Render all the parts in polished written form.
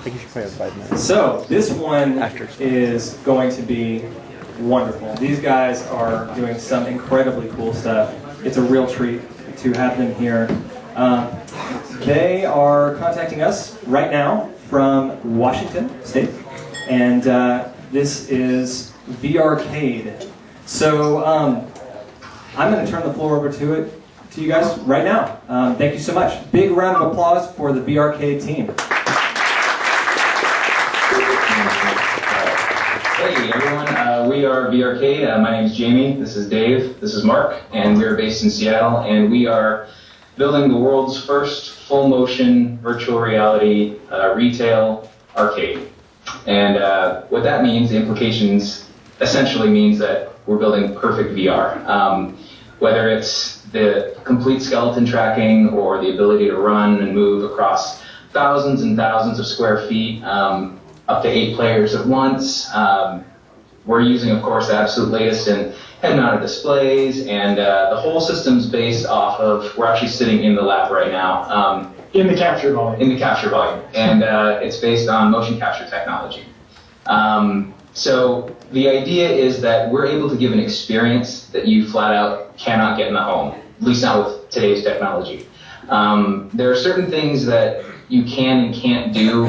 think you should play 5 minutes. So this one is going to be wonderful. These guys are doing some incredibly cool stuff. It's a real treat to have them here. They are contacting us right now from Washington State, and this is VRCade. So I'm going to turn the floor over to you guys right now. Thank you so much. Big round of applause for the VRCade team. Hey everyone, we are VRCade. My name is Jamie, this is Dave, this is Mark, and we are based in Seattle, and we are building the world's first full-motion virtual reality retail arcade. And what that means, the implications, essentially means that we're building perfect VR. Whether it's the complete skeleton tracking or the ability to run and move across thousands and thousands of square feet, up to 8 players at once. We're using, of course, the absolute latest in head-mounted displays, and the whole system's based off of, we're actually sitting in the lab right now. In the capture volume. In the capture volume, and it's based on motion capture technology. So the idea is that we're able to give an experience that you flat out cannot get in the home, at least not with today's technology. There are certain things that you can and can't do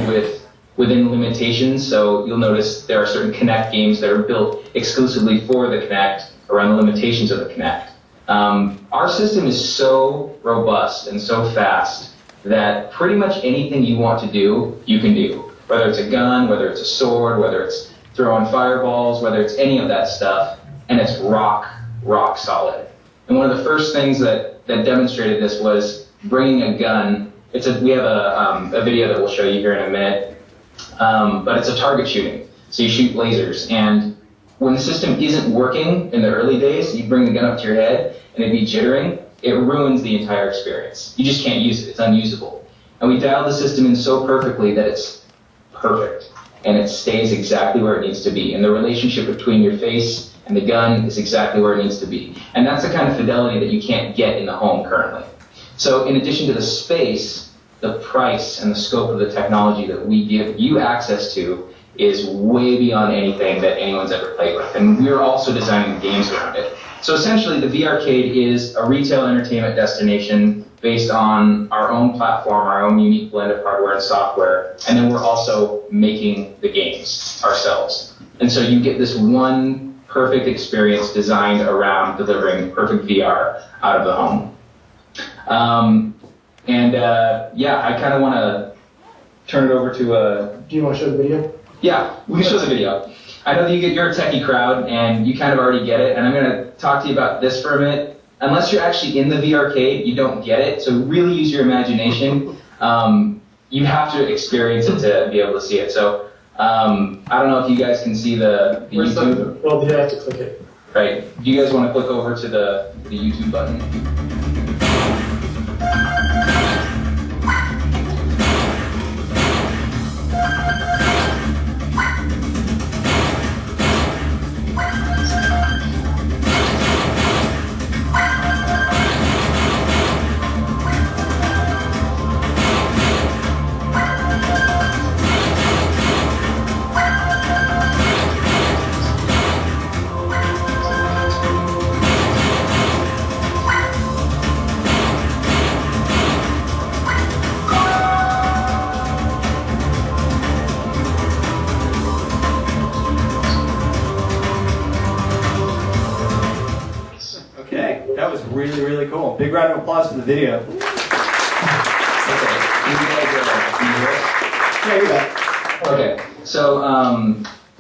within limitations, so you'll notice there are certain Kinect games that are built exclusively for the Kinect around the limitations of the Kinect. Our system is so robust and so fast that pretty much anything you want to do, you can do. Whether it's a gun, whether it's a sword, whether it's throwing fireballs, whether it's any of that stuff, and it's rock solid. And one of the first things that demonstrated this was bringing a gun. We have a video that we'll show you here in a minute. But it's a target shooting, so you shoot lasers, and when the system isn't working in the early days, you bring the gun up to your head and it'd be jittering, it ruins the entire experience. You just can't use it, it's unusable. And we dialed the system in so perfectly that it's perfect, and it stays exactly where it needs to be, and the relationship between your face and the gun is exactly where it needs to be. And that's the kind of fidelity that you can't get in the home currently. So in addition to the space, the price and the scope of the technology that we give you access to is way beyond anything that anyone's ever played with. And we're also designing games around it. So essentially, the VRCade is a retail entertainment destination based on our own platform, our own unique blend of hardware and software. And then we're also making the games ourselves. And so you get this one perfect experience designed around delivering perfect VR out of the home. Yeah, I kind of want to turn it over to Do you want to show the video? Yeah, we can show the video. I know that you're a techie crowd, and you kind of already get it, and I'm going to talk to you about this for a minute. Unless you're actually in the VRCade, you don't get it, so really use your imagination. You have to experience it to be able to see it. So I don't know if you guys can see the YouTube. Well, you have to click it. Right. Do you guys want to click over to the YouTube button? That was really, really cool. Big round of applause for the video. Okay. Can you hear us? Yeah, you're back. Okay. So,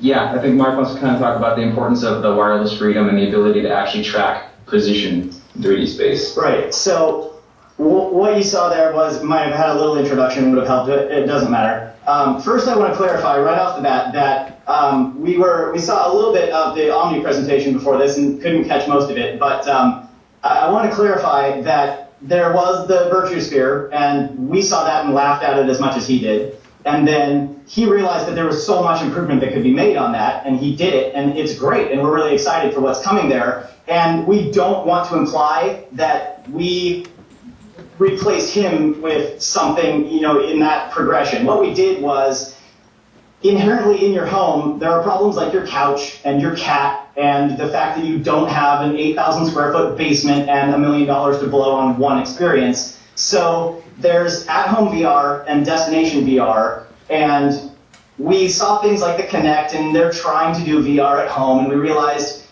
yeah, I think Mark wants to kind of talk about the importance of the wireless freedom and the ability to actually track position in 3D space. Right. So what you saw there might have had a little introduction, would have helped it. It doesn't matter. First, I want to clarify right off the bat that we saw a little bit of the Omni presentation before this and couldn't catch most of it, but I want to clarify that there was the Virtue Sphere, and we saw that and laughed at it as much as he did. And then he realized that there was so much improvement that could be made on that, and he did it, and it's great, and we're really excited for what's coming there. And we don't want to imply that we replaced him with something, in that progression. What we did was inherently in your home, there are problems like your couch and your cat and the fact that you don't have an 8,000 square foot basement and $1 million to blow on one experience. So there's at-home VR and destination VR, and we saw things like the Kinect, and they're trying to do VR at home, and we realized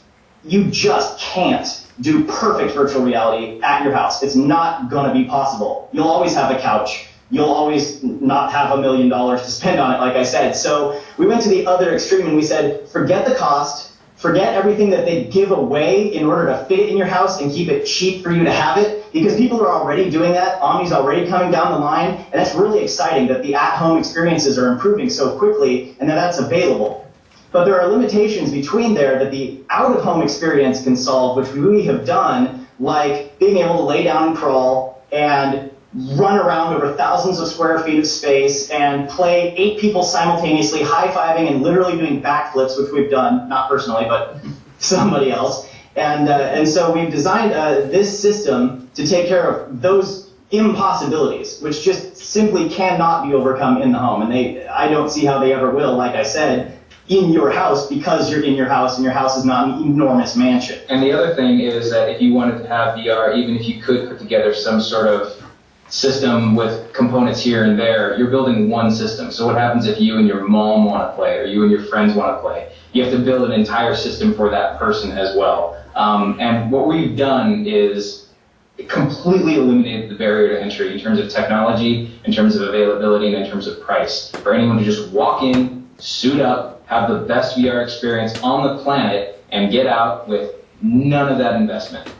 you just can't do perfect virtual reality at your house. It's not going to be possible. You'll always have a couch. You'll always not have $1 million to spend on it, like I said. So we went to the other extreme and we said, forget the cost, forget everything that they give away in order to fit it in your house and keep it cheap for you to have it, because people are already doing that. Omni's already coming down the line, and that's really exciting that the at-home experiences are improving so quickly and that that's available. But there are limitations between there that the out-of-home experience can solve, which we have done, like being able to lay down and crawl and run around over thousands of square feet of space and play 8 people simultaneously, high-fiving and literally doing backflips, which we've done, not personally, but somebody else. And so we've designed this system to take care of those impossibilities, which just simply cannot be overcome in the home. And I don't see how they ever will, like I said, in your house, because you're in your house and your house is not an enormous mansion. And the other thing is that if you wanted to have VR, even if you could put together some sort of system with components here and there, you're building one system. So what happens if you and your mom want to play, or you and your friends want to play? You have to build an entire system for that person as well. And what we've done is completely eliminated the barrier to entry in terms of technology, in terms of availability, and in terms of price. For anyone to just walk in, suit up, have the best VR experience on the planet, and get out with none of that investment.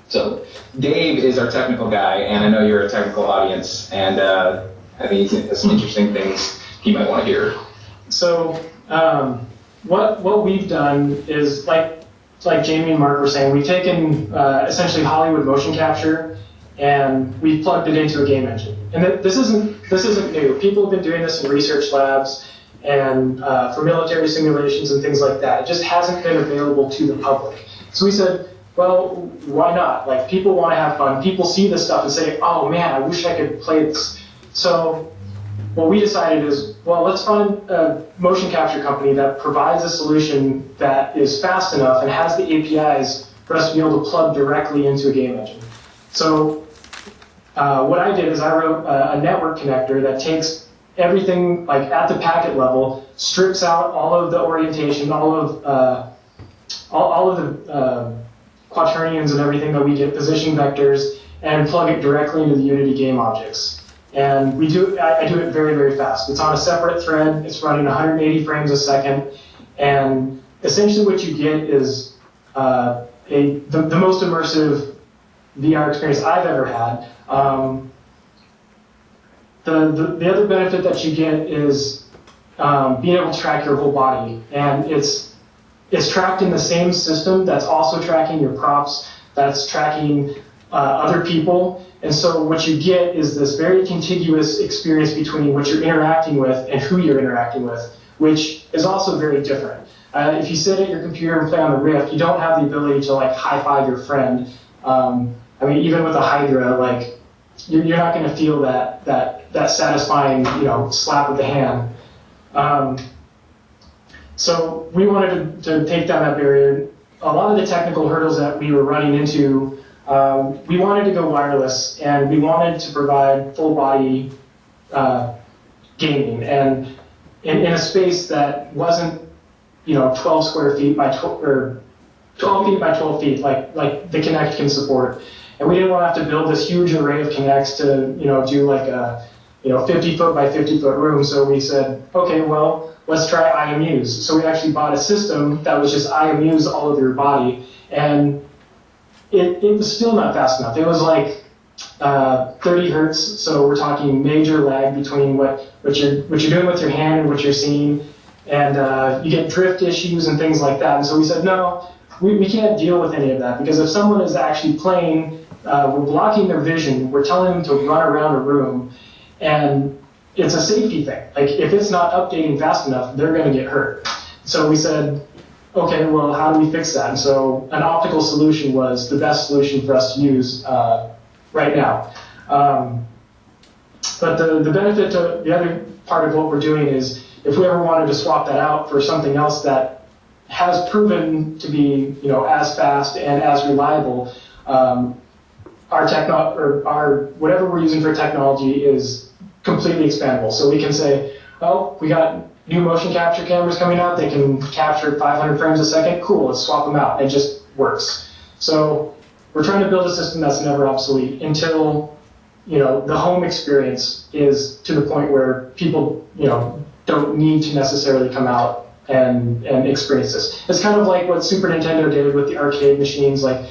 So Dave is our technical guy, and I know you're a technical audience, and I think he has some interesting things he might want to hear. So what we've done is, like Jamie and Mark were saying, we've taken essentially Hollywood motion capture and we've plugged it into a game engine. And this isn't new. People have been doing this in research labs and for military simulations and things like that. It just hasn't been available to the public. So we said, well, why not? Like, people want to have fun. People see this stuff and say, oh man, I wish I could play this. So what we decided is, well, let's find a motion capture company that provides a solution that is fast enough and has the APIs for us to be able to plug directly into a game engine. So what I did is I wrote a network connector that takes everything, like at the packet level, strips out all of the orientation, all of the quaternions and everything that we get, position vectors, and plug it directly into the Unity game objects. And I do it very, very fast. It's on a separate thread. It's running 180 frames a second. And essentially what you get is the most immersive VR experience I've ever had. The other benefit that you get is being able to track your whole body. And it's tracked in the same system that's also tracking your props, that's tracking other people. And so what you get is this very contiguous experience between what you're interacting with and who you're interacting with, which is also very different. If you sit at your computer and play on the Rift, you don't have the ability to like high-five your friend. I mean, even with a Hydra, like you're not going to feel that satisfying, slap of the hand. So we wanted to take down that barrier. A lot of the technical hurdles that we were running into, we wanted to go wireless, and we wanted to provide full body gaming, and in a space that wasn't 12 square feet by 12, or 12 feet by 12 feet like the Kinect can support. And we didn't want to have to build this huge array of Kinects to do like a 50 foot by 50 foot room. So we said, okay, well, let's try IMUs. So we actually bought a system that was just IMUs all over your body, and it was still not fast enough. It was like 30 hertz, so we're talking major lag between what you're doing with your hand and what you're seeing, and you get drift issues and things like that. And so we said, no, we can't deal with any of that, because if someone is actually playing, we're blocking their vision, we're telling them to run around a room, and it's a safety thing. Like, if it's not updating fast enough, they're going to get hurt. So we said, okay, well, how do we fix that? And so an optical solution was the best solution for us to use right now. But the benefit to the other part of what we're doing is if we ever wanted to swap that out for something else that has proven to be, as fast and as reliable, our whatever we're using for technology is completely expandable. So we can say, oh, we got new motion capture cameras coming out. They can capture 500 frames a second. Cool, let's swap them out. It just works. So we're trying to build a system that's never obsolete until, the home experience is to the point where people, don't need to necessarily come out and experience this. It's kind of like what Super Nintendo did with the arcade machines. Like,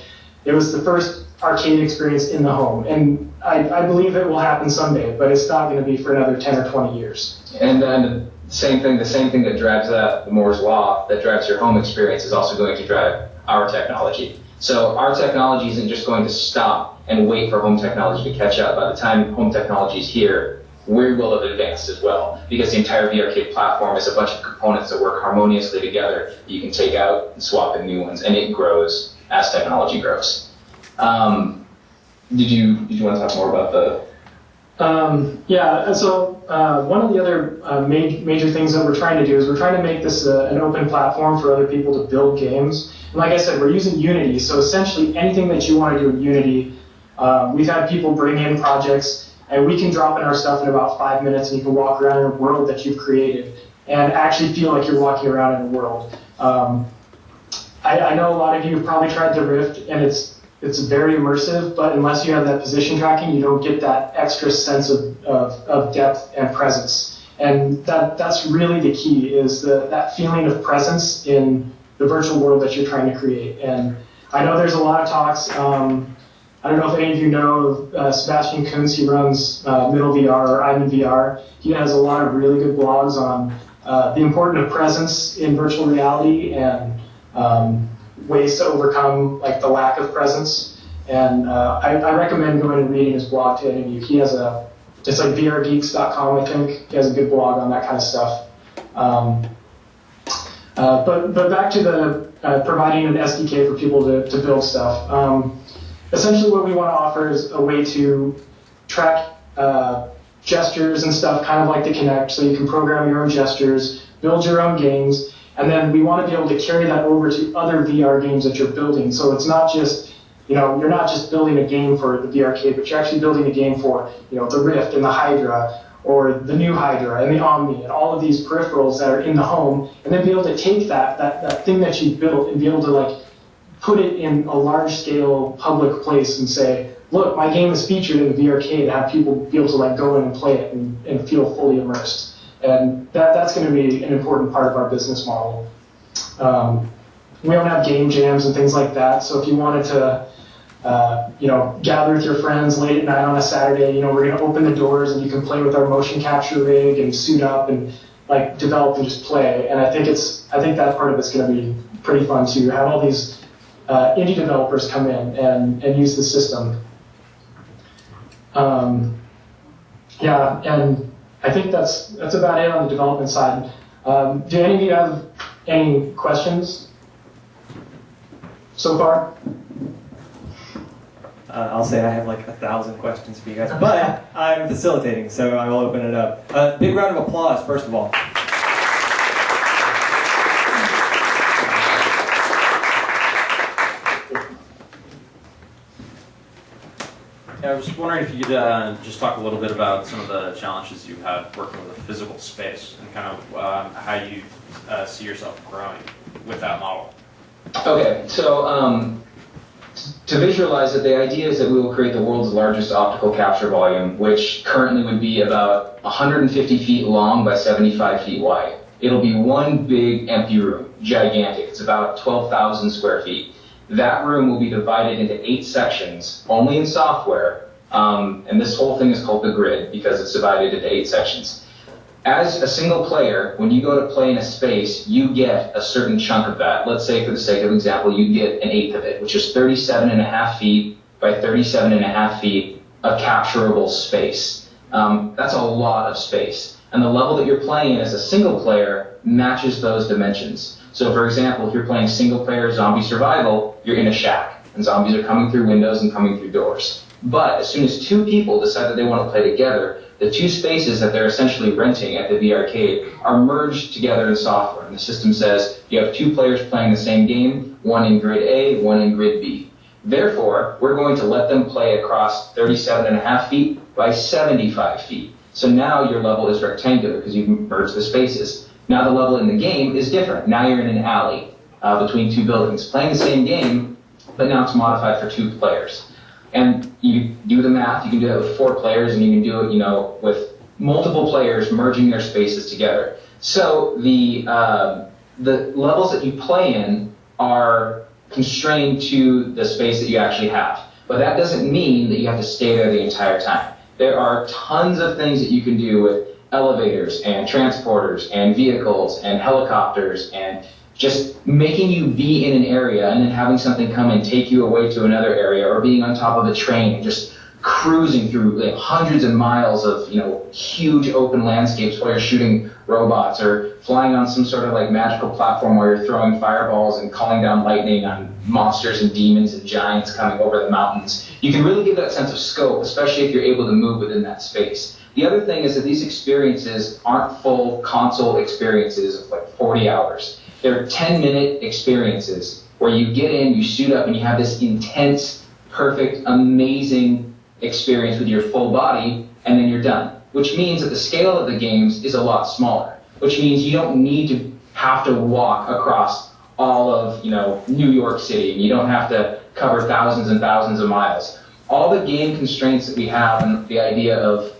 it was the first arcade experience in the home. And I believe it will happen someday, but it's not going to be for another 10 or 20 years. And then the same thing that drives the Moore's Law, that drives your home experience, is also going to drive our technology. So our technology isn't just going to stop and wait for home technology to catch up. By the time home technology is here, we will have advanced as well, because the entire VRCade platform is a bunch of components that work harmoniously together. You can take out and swap in new ones, and it grows as technology grows. Did you want to talk more about the? So one of the other major things that we're trying to do is we're trying to make this an open platform for other people to build games. And like I said, we're using Unity, so essentially anything that you want to do in Unity, we've had people bring in projects, and we can drop in our stuff in about 5 minutes, and you can walk around in a world that you've created and actually feel like you're walking around in a world. I know a lot of you have probably tried the Rift, and it's very immersive, but unless you have that position tracking, you don't get that extra sense of depth and presence. And that's really the key, is that feeling of presence in the virtual world that you're trying to create. And I know there's a lot of talks. I don't know if any of you know Sebastian Kuntz. He runs Middle VR or I'm in VR. He has a lot of really good blogs on the importance of presence in virtual reality and ways to overcome the lack of presence. And I recommend going and reading his blog to any of you. He has it's like vrgeeks.com, I think. He has a good blog on that kind of stuff. But back to the providing an SDK for people to build stuff. Essentially what we want to offer is a way to track gestures and stuff, kind of like the Kinect, so you can program your own gestures, build your own games, and then we want to be able to carry that over to other VR games that you're building. So it's not just, you're not just building a game for the VRCade, but you're actually building a game for, the Rift and the Hydra, or the new Hydra and the Omni, and all of these peripherals that are in the home, and then be able to take that thing that you built and be able to put it in a large-scale public place and say, look, my game is featured in the VRCade, and have people be able to go in and play it and feel fully immersed. And that's going to be an important part of our business model. We don't have game jams and things like that, so if you wanted to gather with your friends late at night on a Saturday, we're going to open the doors and you can play with our motion capture rig and suit up and develop and just play. And I think that part of it's going to be pretty fun to have all these indie developers come in and use the system. And I think that's about it on the development side. Do any of you have any questions so far? I'll say I have 1,000 questions for you guys, but I'm facilitating, so I will open it up. Big round of applause, first of all. I was wondering if you could just talk a little bit about some of the challenges you have working with a physical space and kind of how you see yourself growing with that model. Okay, so to visualize it, the idea is that we will create the world's largest optical capture volume, which currently would be about 150 feet long by 75 feet wide. It'll be one big empty room, gigantic. It's about 12,000 square feet. That room will be divided into 8 sections, only in software, and this whole thing is called the grid because it's divided into 8 sections. As a single player, when you go to play in a space, you get a certain chunk of that. Let's say, for the sake of example, you get an eighth of it, which is 37.5 feet by 37.5 feet of capturable space. That's a lot of space. And the level that you're playing as a single player matches those dimensions. So for example, if you're playing single player zombie survival, you're in a shack. and zombies are coming through windows and coming through doors. But as soon as two people decide that they want to play together, the two spaces that they're essentially renting at the VRCade are merged together in software. And the system says you have two players playing the same game, one in grid A, one in grid B. Therefore, we're going to let them play across 37.5 feet by 75 feet. So now your level is rectangular because you've merged the spaces. Now the level in the game is different. Now you're in an alley between two buildings, playing the same game, but now it's modified for two players. And you do the math, you can do that with 4 players, and you can do it, with multiple players merging their spaces together. So the levels that you play in are constrained to the space that you actually have. But that doesn't mean that you have to stay there the entire time. There are tons of things that you can do with elevators and transporters and vehicles and helicopters and just making you be in an area and then having something come and take you away to another area, or being on top of a train and just cruising through hundreds of miles of huge open landscapes while you're shooting robots, or flying on some sort of magical platform where you're throwing fireballs and calling down lightning on monsters and demons and giants coming over the mountains. You can really give that sense of scope, especially if you're able to move within that space. The other thing is that these experiences aren't full console experiences of 40 hours. They're 10-minute experiences where you get in, you suit up, and you have this intense, perfect, amazing experience with your full body, and then you're done. Which means that the scale of the games is a lot smaller. Which means you don't need to have to walk across all of New York City, and you don't have to cover thousands and thousands of miles. All the game constraints that we have, and the idea of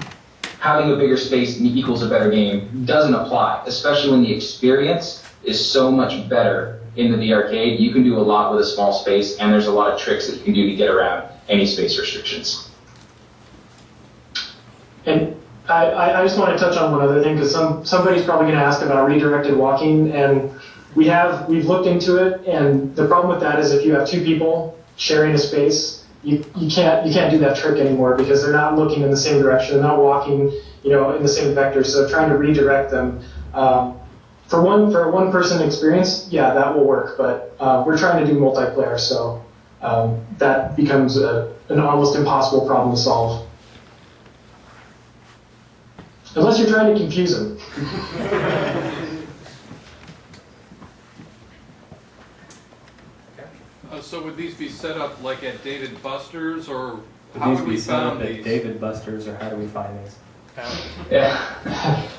having a bigger space equals a better game, doesn't apply, especially when the experience is so much better in the VRCade. You can do a lot with a small space, and there's a lot of tricks that you can do to get around any space restrictions. And I just want to touch on one other thing, because somebody's probably going to ask about redirected walking, and we've looked into it, and the problem with that is if you have 2 people sharing a space, you can't do that trick anymore, because they're not looking in the same direction, they're not walking in the same vector. So trying to redirect them for a one person experience, yeah, that will work. But we're trying to do multiplayer, so that becomes an almost impossible problem to solve. Unless you're trying to confuse them. So would these be set up like at Dave & Buster's, or Would how these would be we set up found at these? David Buster's, or how do we find these? Yeah.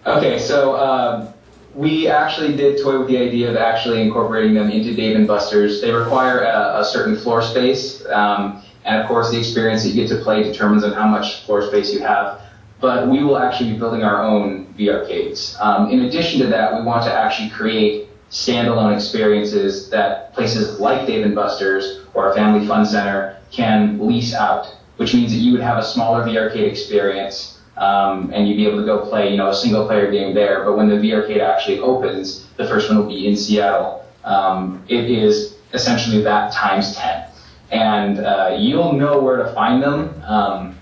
Okay, so we actually did toy with the idea of actually incorporating them into Dave & Buster's. They require a certain floor space, and of course the experience that you get to play determines on how much floor space you have. But we will actually be building our own VRCades. In addition to that, we want to actually create standalone experiences that places like Dave & Buster's or a family fun center can lease out, which means that you would have a smaller VRCade experience, and you'd be able to go play, a single player game there. But when the VRCade actually opens, the first one will be in Seattle. It is essentially that times 10. And you'll know where to find them.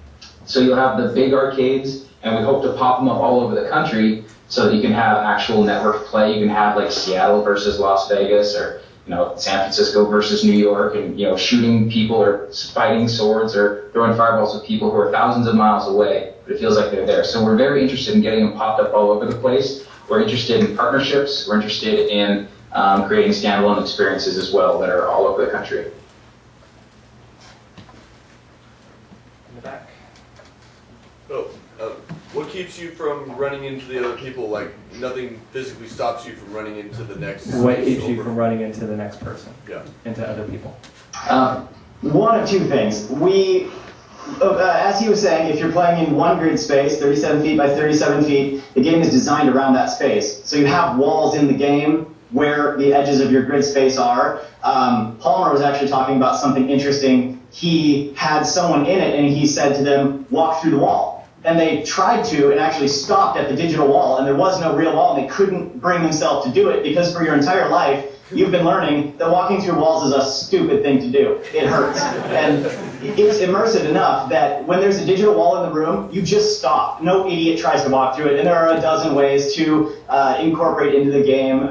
So you'll have the big arcades, and we hope to pop them up all over the country so that you can have actual network play. You can have like Seattle versus Las Vegas, or San Francisco versus New York, and shooting people or fighting swords or throwing fireballs with people who are thousands of miles away, but it feels like they're there. So we're very interested in getting them popped up all over the place. We're interested in partnerships. We're interested in creating standalone experiences as well that are all over the country. In the back. What keeps you from running into the other people? Like, nothing physically stops you from running into the next. What keeps you from running into the next person? Yeah. Into other people? One of 2 things. As he was saying, if you're playing in one grid space, 37 feet by 37 feet, the game is designed around that space. So you have walls in the game where the edges of your grid space are. Palmer was actually talking about something interesting. He had someone in it, and he said to them, walk through the wall. And they tried to and actually stopped at the digital wall, and there was no real wall, and they couldn't bring themselves to do it because for your entire life, you've been learning that walking through walls is a stupid thing to do. It hurts. And it's immersive enough that when there's a digital wall in the room, you just stop. No idiot tries to walk through it. And there are a dozen ways to incorporate into the game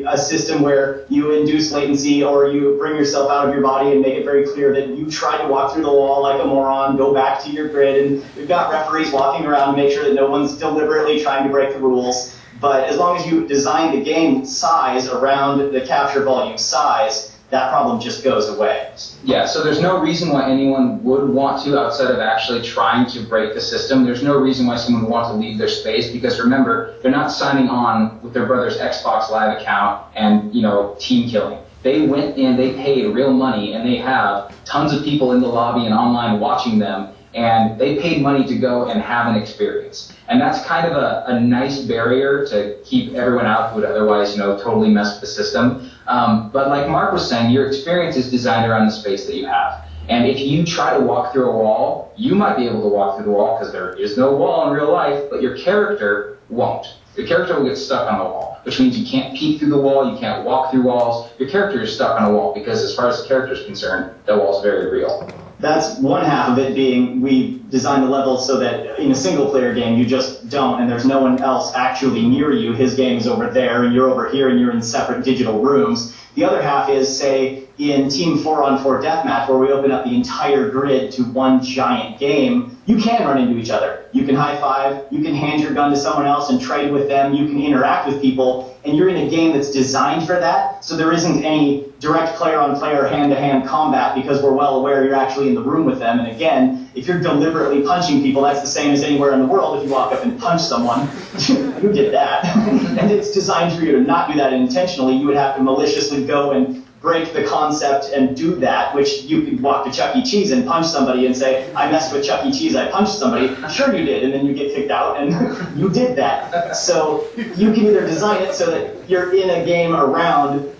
a system where you induce latency or you bring yourself out of your body and make it very clear that you tried to walk through the wall like a moron, go back to your grid. And we've got referees walking around to make sure that no one's deliberately trying to break the rules. But as long as you design the game size around the capture volume size, that problem just goes away. Yeah, so there's no reason why anyone would want to, outside of actually trying to break the system. There's no reason why someone would want to leave their space, because remember, they're not signing on with their brother's Xbox Live account and, team killing. They went in, they paid real money, and they have tons of people in the lobby and online watching them, and they paid money to go and have an experience. And that's kind of a nice barrier to keep everyone out who would otherwise, totally mess with the system. But like Mark was saying, your experience is designed around the space that you have. And if you try to walk through a wall, you might be able to walk through the wall because there is no wall in real life, but your character won't. Your character will get stuck on the wall, which means you can't peek through the wall, you can't walk through walls. Your character is stuck on a wall because as far as the character is concerned, that wall is very real. That's one half of it being we designed the levels so that in a single-player game you just don't, and there's no one else actually near you. His game is over there, and you're over here, and you're in separate digital rooms. The other half is, say, in Team 4-on-4 Deathmatch, where we open up the entire grid to one giant game, you can run into each other. You can high-five, you can hand your gun to someone else and trade with them, you can interact with people, and you're in a game that's designed for that, so there isn't any direct player-on-player, hand-to-hand combat because we're well aware you're actually in the room with them. And again, if you're deliberately punching people, that's the same as anywhere in the world. If you walk up and punch someone, you did that. And it's designed for you to not do that intentionally. You would have to maliciously go and break the concept and do that, which you could walk to Chuck E. Cheese and punch somebody and say, I messed with Chuck E. Cheese, I punched somebody. Sure you did, and then you get kicked out, and you did that. So you can either design it so that you're in a game around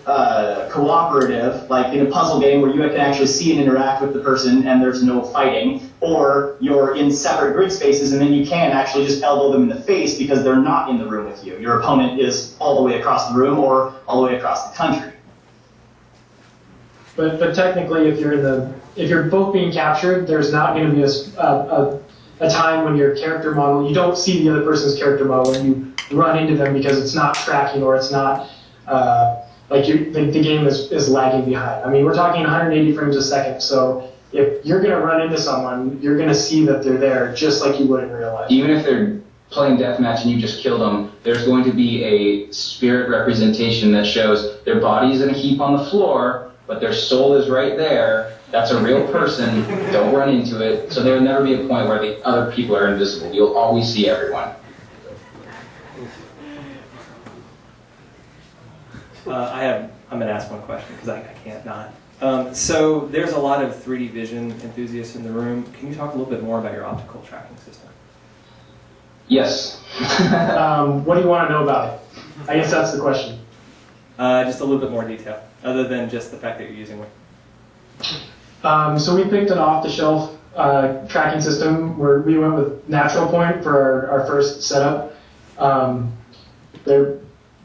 cooperative, like in a puzzle game where you can actually see and interact with the person and there's no fighting, or you're in separate grid spaces and then you can actually just elbow them in the face because they're not in the room with you. Your opponent is all the way across the room or all the way across the country. But technically, if you're both being captured, there's not going to be a time when your character model, you don't see the other person's character model and you run into them because it's not tracking or it's not the game is lagging behind. I mean, we're talking 180 frames a second, so if you're going to run into someone, you're going to see that they're there just like you would in real life. Even if they're playing deathmatch and you just killed them, there's going to be a spirit representation that shows their body is in a heap on the floor, but their soul is right there. That's a real person. Don't run into it. So there will never be a point where the other people are invisible. You'll always see everyone. I'm going to ask one question because I can't not. So there's a lot of 3D vision enthusiasts in the room. Can you talk a little bit more about your optical tracking system? Yes. What do you want to know about it? I guess that's the question. Just a little bit more detail, other than just the fact that you're using one. So we picked an off-the-shelf tracking system where we went with Natural Point for our first setup.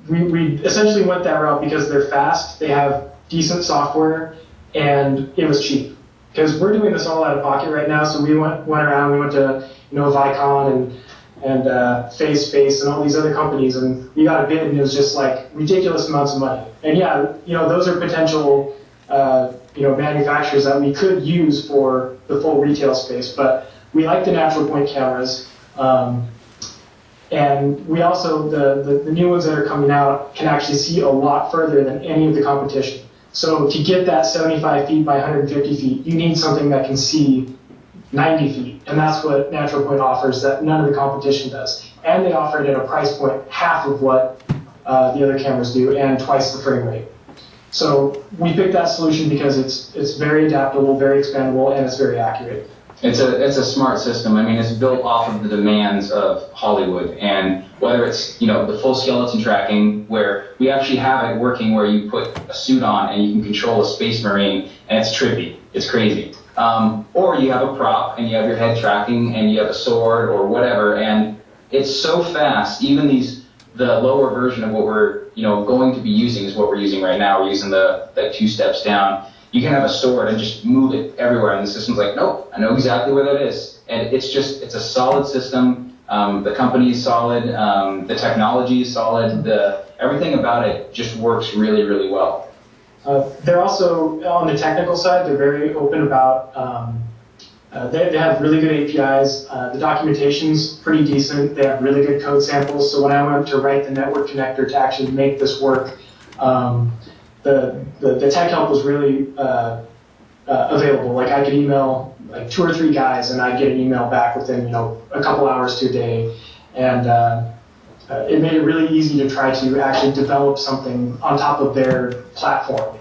We essentially went that route because they're fast, they have decent software, and it was cheap. Because we're doing this all out of pocket right now, so we went around, we went to Vicon and Face and all these other companies, and we got a bid, and it was just like ridiculous amounts of money. And yeah, those are potential manufacturers that we could use for the full retail space, but we like the Natural Point cameras. And we also, the new ones that are coming out can actually see a lot further than any of the competition. So to get that 75 feet by 150 feet, you need something that can see 90 feet. And that's what Natural Point offers that none of the competition does. And they offer it at a price point half of what the other cameras do and twice the frame rate. So we picked that solution because it's very adaptable, very expandable, and it's very accurate. It's a smart system. I mean, it's built off of the demands of Hollywood, and whether it's the full skeleton tracking, where we actually have it working, where you put a suit on and you can control a space marine, and it's trippy, it's crazy. Or you have a prop and you have your head tracking and you have a sword or whatever, and it's so fast. Even these the lower version of what we're going to be using is what we're using right now. We're using the 2 steps down. You can have a sword and just move it everywhere, and the system's like, nope, I know exactly where that is. And it's a solid system. The company is solid. The technology is solid. Everything about it just works really, really well. They're also, on the technical side, they're very open about, they have really good APIs. The documentation's pretty decent. They have really good code samples. So when I went to write the network connector to actually make this work, the tech help was really available. Like I could email like 2 or 3 guys, and I'd get an email back within a couple hours to a day, and it made it really easy to try to actually develop something on top of their platform,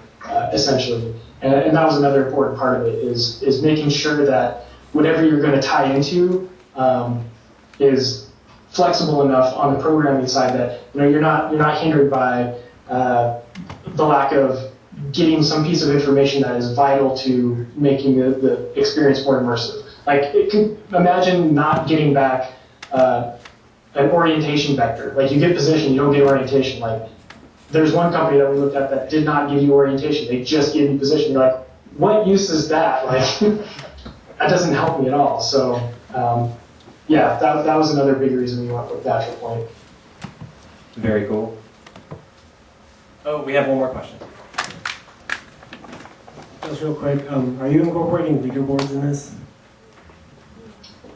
essentially. And that was another important part of it is making sure that whatever you're going to tie into is flexible enough on the programming side that you're not hindered by the lack of getting some piece of information that is vital to making the experience more immersive. Like, imagine not getting back an orientation vector. Like, you get position, you don't get orientation. Like, there's one company that we looked at that did not give you orientation. They just gave you position. You're like, what use is that? Like, that doesn't help me at all. So, yeah, that was another big reason we went with Natural Point. Very cool. Oh, we have one more question. Just real quick, are you incorporating leaderboards in this?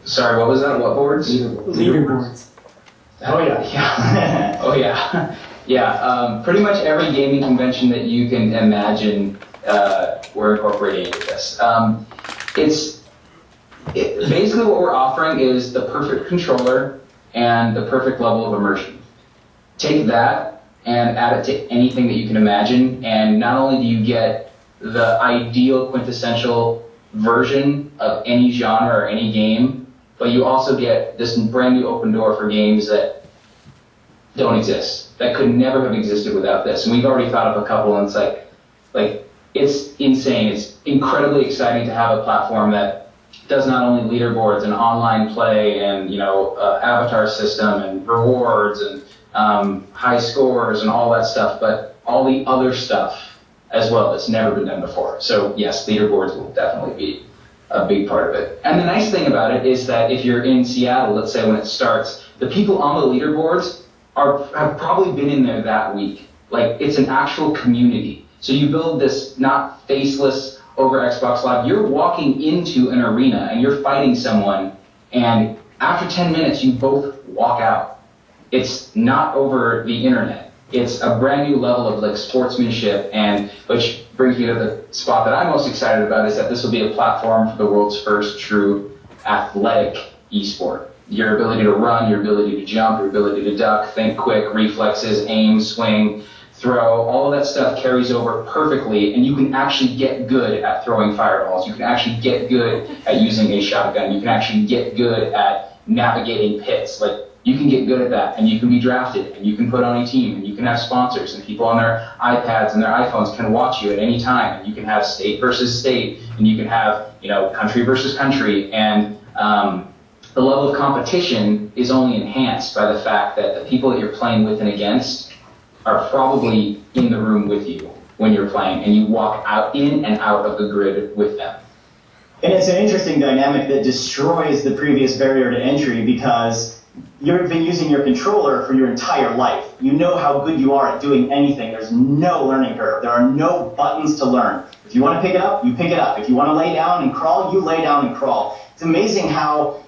Sorry, what was that? What boards? Leaderboards. Oh yeah. Oh yeah. Yeah. Pretty much every gaming convention that you can imagine, we're incorporating into this. Basically what we're offering is the perfect controller and the perfect level of immersion. Take that and add it to anything that you can imagine, and not only do you get the ideal quintessential version of any genre or any game, but you also get this brand new open door for games that don't exist, that could never have existed without this. And we've already thought of a couple, and it's like it's insane. It's incredibly exciting to have a platform that does not only leaderboards and online play and avatar system and rewards and high scores and all that stuff, but all the other stuff as well that's never been done before. So yes, leaderboards will definitely be a big part of it. And the nice thing about it is that if you're in Seattle, let's say when it starts, the people on the leaderboards have probably been in there that week. Like, it's an actual community. So you build this not faceless over Xbox Live. You're walking into an arena and you're fighting someone, and after 10 minutes you both walk out. It's not over the internet. It's a brand new level of like sportsmanship, and which brings me to the spot that I'm most excited about, is that this will be a platform for the world's first true athletic esport. Your ability to run, your ability to jump, your ability to duck, think quick, reflexes, aim, swing, throw, all of that stuff carries over perfectly, and you can actually get good at throwing fireballs. You can actually get good at using a shotgun. You can actually get good at navigating pits. Like, you can get good at that, and you can be drafted, and you can put on a team, and you can have sponsors, and people on their iPads and their iPhones can watch you at any time, and you can have state versus state, and you can have, country versus country, and the level of competition is only enhanced by the fact that the people that you're playing with and against are probably in the room with you when you're playing, and you walk in and out of the grid with them. And it's an interesting dynamic that destroys the previous barrier to entry, because you've been using your controller for your entire life. You know how good you are at doing anything. There's no learning curve. There are no buttons to learn. If you want to pick it up, you pick it up. If you want to lay down and crawl, you lay down and crawl. It's amazing how,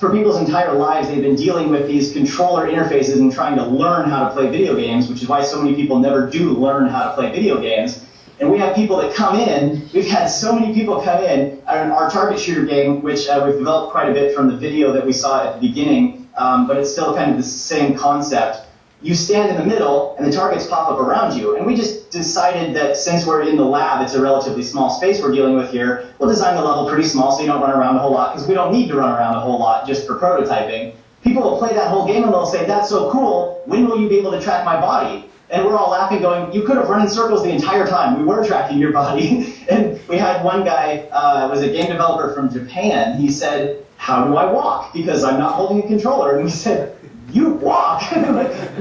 for people's entire lives, they've been dealing with these controller interfaces and trying to learn how to play video games, which is why so many people never do learn how to play video games. And we have people that come in, we've had so many people come in, our target shooter game, which we've developed quite a bit from the video that we saw at the beginning, but it's still kind of the same concept. You stand in the middle, and the targets pop up around you. And we just decided that since we're in the lab, it's a relatively small space we're dealing with here, we'll design the level pretty small so you don't run around a whole lot, because we don't need to run around a whole lot just for prototyping. People will play that whole game and they'll say, that's so cool, when will you be able to track my body? And we're all laughing, going, you could have run in circles the entire time. We were tracking your body. And we had one guy, was a game developer from Japan. He said, how do I walk? Because I'm not holding a controller. And we said, you walk.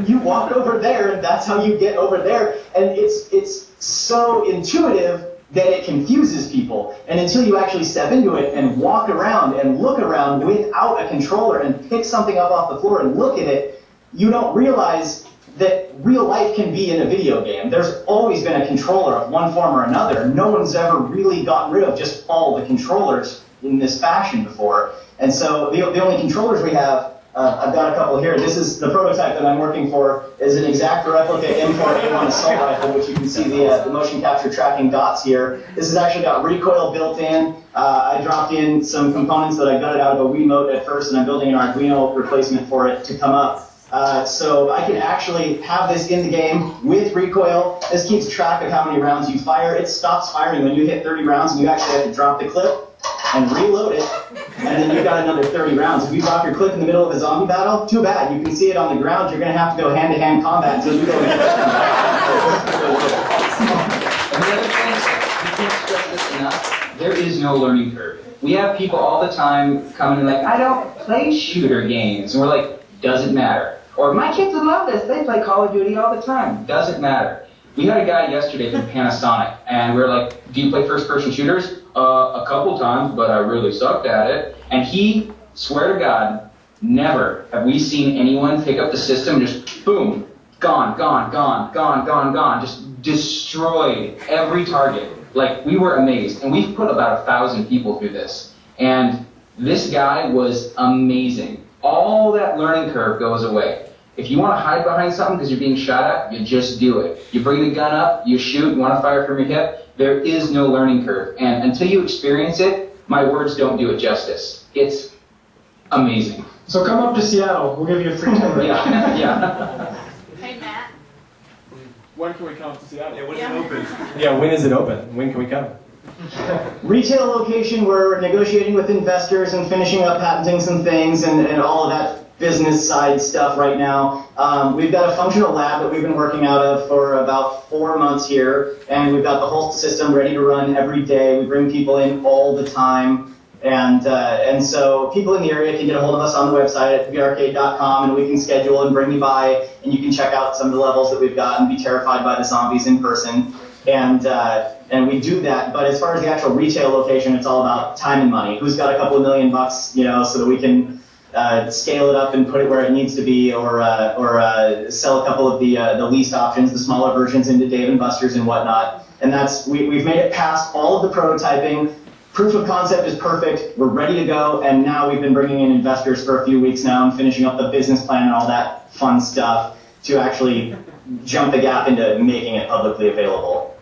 You walk over there, and that's how you get over there. And it's so intuitive that it confuses people. And until you actually step into it and walk around and look around without a controller and pick something up off the floor and look at it, you don't realize that real life can be in a video game. There's always been a controller of one form or another. No one's ever really gotten rid of just all the controllers in this fashion before. And so the only controllers we have, I've got a couple here. This is the prototype that I'm working for, is an exact replica M4A1 assault rifle, which you can see the motion capture tracking dots here. This has actually got recoil built in. I dropped in some components that I gutted out of a Wiimote at first, and I'm building an Arduino replacement for it to come up. So I can actually have this in the game with recoil. This keeps track of how many rounds you fire. It stops firing when you hit 30 rounds, and you actually have to drop the clip and reload it, and then you've got another 30 rounds. If you drop your clip in the middle of a zombie battle, too bad. You can see it on the ground. You're going to have to go hand-to-hand combat until you go and hit And the other thing, you can't stress this enough, there is no learning curve. We have people all the time coming in like, I don't play shooter games. And we're like, doesn't matter. Or my kids would love this. They play Call of Duty all the time. Doesn't matter. We had a guy yesterday from Panasonic, and we were like, do you play first-person shooters? A couple times, but I really sucked at it. And he, swear to God, never have we seen anyone pick up the system and just, boom, gone, gone, gone, gone, gone, gone, just destroyed every target. Like, we were amazed. And we've put about 1,000 people through this. And this guy was amazing. All that learning curve goes away. If you want to hide behind something because you're being shot at, you just do it. You bring the gun up, you shoot, you want to fire from your hip, there is no learning curve. And until you experience it, my words don't do it justice. It's amazing. So come up to Seattle. We'll give you a free tour. Yeah. Hey, Matt. When can we come to Seattle? Yeah, when is it open? Yeah, when is it open? When can we come? Retail location, we're negotiating with investors and finishing up patenting some things and all of that business side stuff right now. We've got a functional lab that we've been working out of for about 4 months here, and we've got the whole system ready to run every day. We bring people in all the time, and so people in the area can get a hold of us on the website at VRCade.com, and we can schedule and bring you by, and you can check out some of the levels that we've got and be terrified by the zombies in person. And we do that, but as far as the actual retail location, it's all about time and money. Who's got a couple of $1 million bucks, you know, so that we can scale it up and put it where it needs to be, or sell a couple of the leased options, the smaller versions into Dave & Buster's and whatnot. And we've made it past all of the prototyping. Proof of concept is perfect. We're ready to go, and now we've been bringing in investors for a few weeks now and finishing up the business plan and all that fun stuff to actually jump the gap into making it publicly available.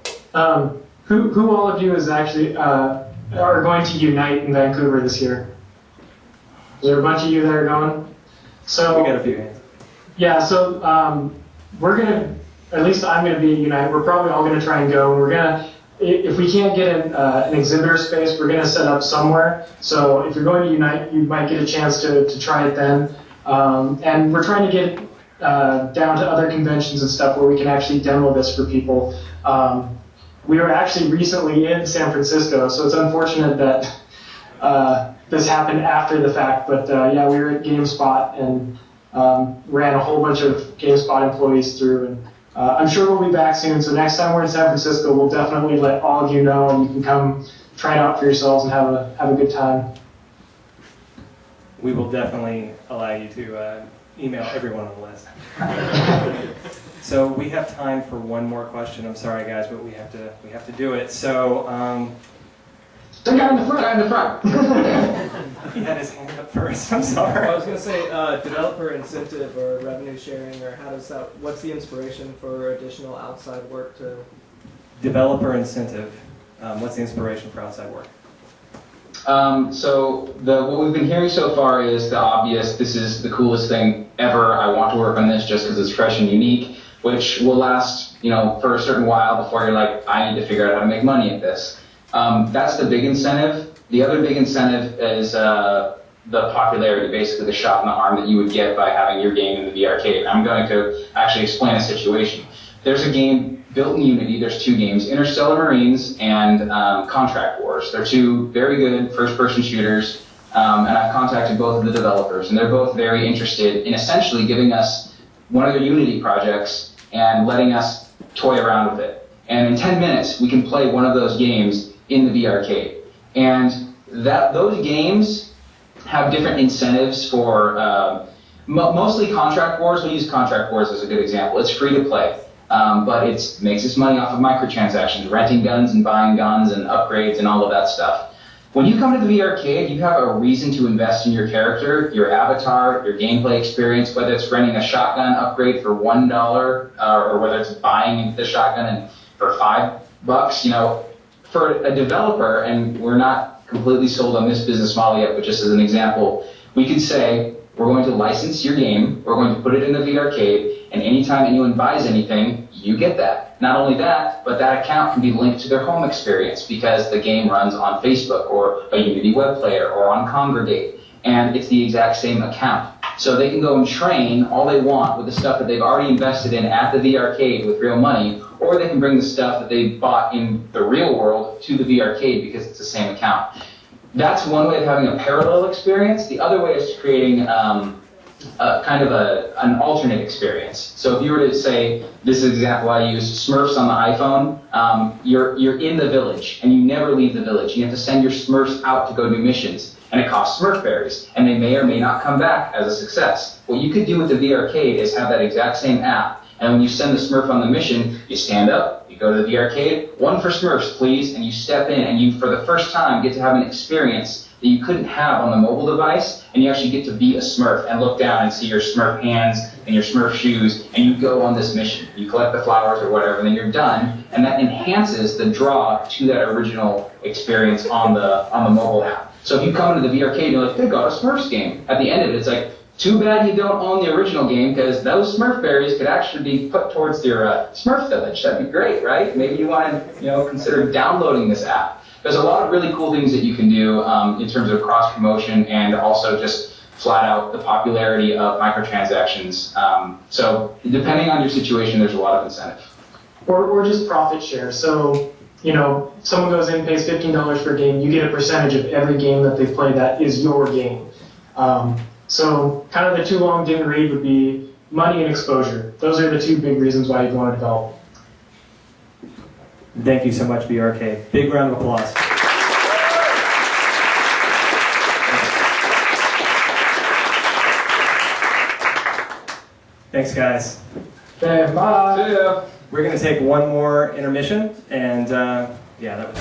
Who all of you is actually are going to Unite in Vancouver this year? Is there a bunch of you that are going? So We got a few hands. yeah, so we're gonna, at least I'm gonna be at Unite. We're probably all gonna try and go. We're gonna, if we can't get an exhibitor space, we're gonna set up somewhere. So if you're going to Unite, you might get a chance to try it then. And we're trying to get down to other conventions and stuff where we can actually demo this for people. We were actually recently in San Francisco, so it's unfortunate that this happened after the fact. But yeah, we were at GameSpot and ran a whole bunch of GameSpot employees through. And I'm sure we'll be back soon. So next time we're in San Francisco, we'll definitely let all of you know, and you can come try it out for yourselves and have a good time. We will definitely allow you to email everyone on the list. So we have time for one more question. I'm sorry, guys, but we have to do it. So The guy in the front. Guy in the front. he had his hand up first. I'm sorry. I was going to say developer incentive or revenue sharing, or how does that? What's the inspiration for additional outside work to? Developer incentive. What's the inspiration for outside work? So what we've been hearing so far is the obvious, this is the coolest thing ever, I want to work on this just because it's fresh and unique, which will last, for a certain while before you're like, I need to figure out how to make money at this. That's the big incentive. The other big incentive is the popularity, basically the shot in the arm that you would get by having your game in the VRCade. I'm going to actually explain a situation. there's a game built in Unity. There's two games, Interstellar Marines and Contract Wars. They're two very good first-person shooters, and I've contacted both of the developers, and they're both very interested in essentially giving us one of their Unity projects and letting us toy around with it. And in 10 minutes, we can play one of those games in the VRCade. And those games have different incentives for, mostly Contract Wars. We'll use Contract Wars as a good example. It's free to play, but it makes its money off of microtransactions, renting guns and buying guns and upgrades and all of that stuff. When you come to the VRCade, you have a reason to invest in your character, your avatar, your gameplay experience, whether it's renting a shotgun upgrade for $1 or whether it's buying the shotgun for $5. You know, for a developer, and we're not completely sold on this business model yet, but just as an example, we could say, we're going to license your game, we're going to put it in the VRCade, and anytime anyone buys anything, you get that. Not only that, but that account can be linked to their home experience because the game runs on Facebook or a Unity web player or on Congregate, and it's the exact same account. So they can go and train all they want with the stuff that they've already invested in at the VRCade with real money, or they can bring the stuff that they bought in the real world to the VRCade because it's the same account. That's one way of having a parallel experience. The other way is creating kind of an alternate experience. So if you were to say, this is an example I use, Smurfs on the iPhone, you're in the village and you never leave the village. You have to send your Smurfs out to go do missions, and it costs Smurf berries, and they may or may not come back as a success. What you could do with the VRCade is have that exact same app, and when you send the Smurf on the mission, you stand up, you go to the VRCade, one for Smurfs, please, and you step in, and you, for the first time, get to have an experience that you couldn't have on the mobile device, and you actually get to be a Smurf and look down and see your Smurf hands and your Smurf shoes, and you go on this mission. You collect the flowers or whatever, and then you're done, and that enhances the draw to that original experience on the mobile app. So if you come into the VRCade and you're like, they got a Smurfs game. At the end of it, it's like, too bad you don't own the original game, because those Smurf berries could actually be put towards your Smurf village. That'd be great, right? Maybe you want to, consider downloading this app. There's a lot of really cool things that you can do in terms of cross promotion and also just flat out the popularity of microtransactions. So depending on your situation, there's a lot of incentive. Or just profit share. So, someone goes in, pays $15 for a game, you get a percentage of every game that they play that is your game. So kind of the too long didn't read would be money and exposure. Those are the two big reasons why you'd want to develop. Thank you so much, VRCade. Big round of applause. Thanks, guys. Okay, bye. See ya. We're going to take one more intermission, and yeah, that was